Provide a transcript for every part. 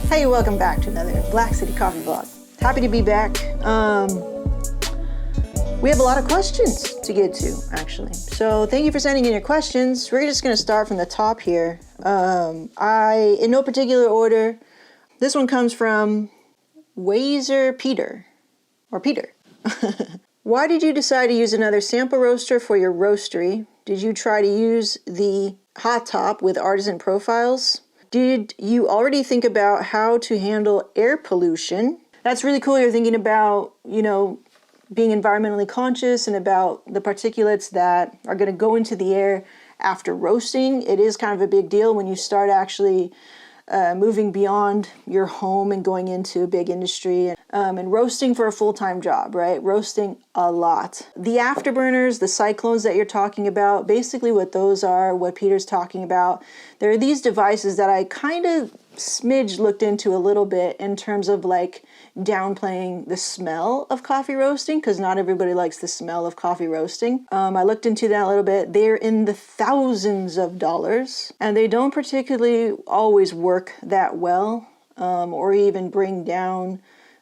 Hey, welcome back to another Black City Coffee Vlog. Happy to be back. We have a lot of questions to get to, actually. So thank you for sending in your questions. We're just gonna start from the top here. In no particular order, this one comes from Wazer Peter, or Peter. Why did you decide to use another sample roaster for your roastery? Did you try to use the hot top with artisan profiles? Did you already think about how to handle air pollution? That's really cool. You're thinking about, being environmentally conscious and about the particulates that are going to go into the air after roasting. It is kind of a big deal when you start actually moving beyond your home and going into a big industry and roasting for a full-time job, right? Roasting a lot. The afterburners, the cyclones that you're talking about, basically what those are, what Peter's talking about, there are these devices that I kind of smidge looked into a little bit in terms of like downplaying the smell of coffee roasting, because not everybody likes the smell of coffee roasting. I looked into that a little bit. They're in the thousands of dollars, and they don't particularly always work that well, or even bring down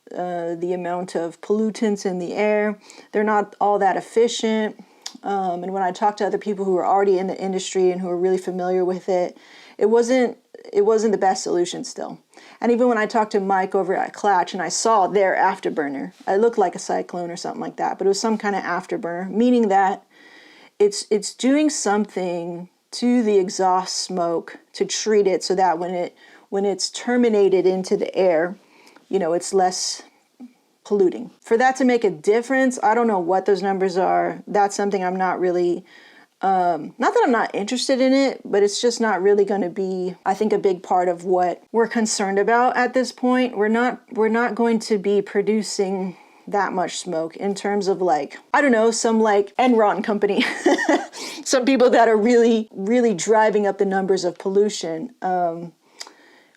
the amount of pollutants in the air. They're not all that efficient. And when I talked to other people who are already in the industry and who are really familiar with it, it wasn't the best solution still. And even when I talked to Mike over at Clutch and I saw their afterburner, it looked like a cyclone or something like that, but it was some kind of afterburner, meaning that it's doing something to the exhaust smoke to treat it so that when it's terminated into the air, it's less polluting. For that to make a difference, I don't know what those numbers are. That's something I'm not really, not that I'm not interested in it, but it's just not really going to be, I think, a big part of what we're concerned about at this point. We're not going to be producing that much smoke in terms of like, I don't know, some like Enron company, some people that are really, really driving up the numbers of pollution.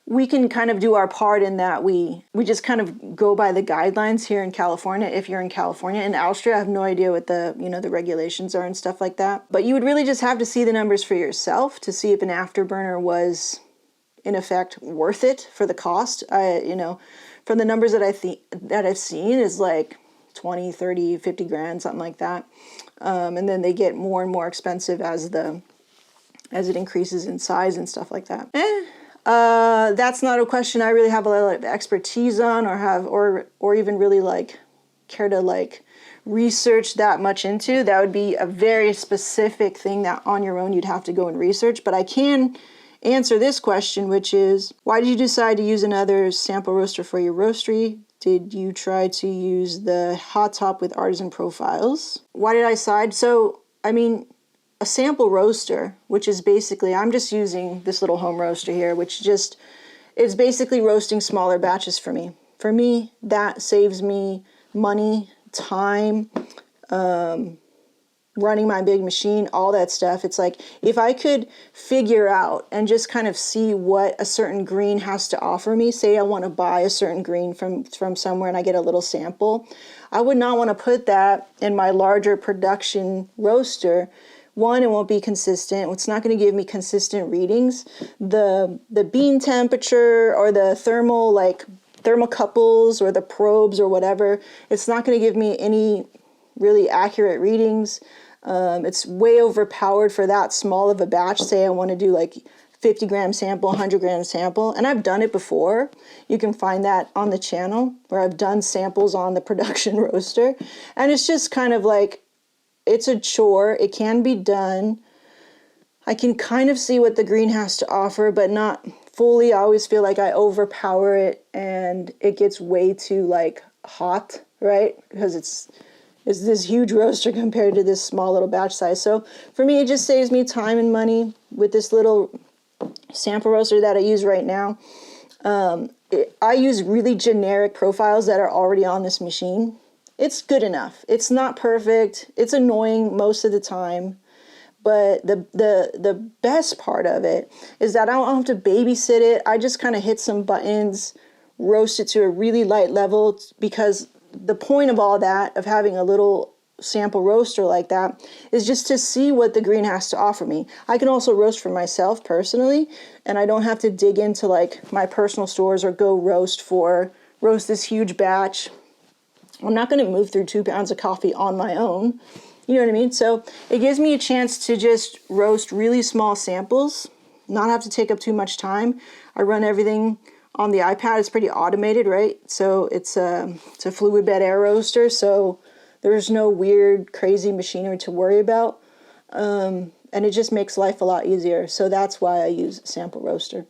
We can kind of do our part in that we just kind of go by the guidelines here in California. If you're in California, in Austria, I have no idea what the regulations are and stuff like that. But you would really just have to see the numbers for yourself to see if an afterburner was in effect worth it for the cost. From the numbers that I've seen is like 20, 30, 50 grand, something like that. And then they get more and more expensive as it increases in size and stuff like that. That's not a question I really have a lot of expertise on or even really care to research that much into. That would be a very specific thing that on your own you'd have to go and research. But I can answer this question, which is, why did you decide to use another sample roaster for your roastery? Did you try to use the hot top with artisan profiles? Why did I decide? So, a sample roaster, which is basically, I'm just using this little home roaster here, which just is basically roasting smaller batches for me. For me, that saves me money, time, running my big machine, all that stuff. It's like, if I could figure out and just kind of see what a certain green has to offer me, say I want to buy a certain green from somewhere and I get a little sample, I would not want to put that in my larger production roaster. One, it won't be consistent. It's not going to give me consistent readings. The bean temperature or the thermocouples or the probes or whatever, it's not going to give me any really accurate readings. It's way overpowered for that small of a batch. Say I want to do like 50 gram sample, 100 gram sample. And I've done it before. You can find that on the channel where I've done samples on the production roaster. And it's just kind of like, it's a chore. It can be done. I can kind of see what the green has to offer, but not fully. I always feel like I overpower it and it gets way too hot, right? Because it's this huge roaster compared to this small little batch size. So for me, it just saves me time and money with this little sample roaster that I use right now. I use really generic profiles that are already on this machine. It's good enough. It's not perfect. It's annoying most of the time. But the best part of it is that I don't have to babysit it. I just kind of hit some buttons, roast it to a really light level, because the point of all that, of having a little sample roaster like that is just to see what the green has to offer me. I can also roast for myself personally, and I don't have to dig into like my personal stores or go roast this huge batch. I'm not going to move through 2 pounds of coffee on my own. You know what I mean? So it gives me a chance to just roast really small samples, not have to take up too much time. I run everything on the iPad. It's pretty automated, right? So it's a fluid bed air roaster, so there's no weird, crazy machinery to worry about. And it just makes life a lot easier. So that's why I use sample roaster.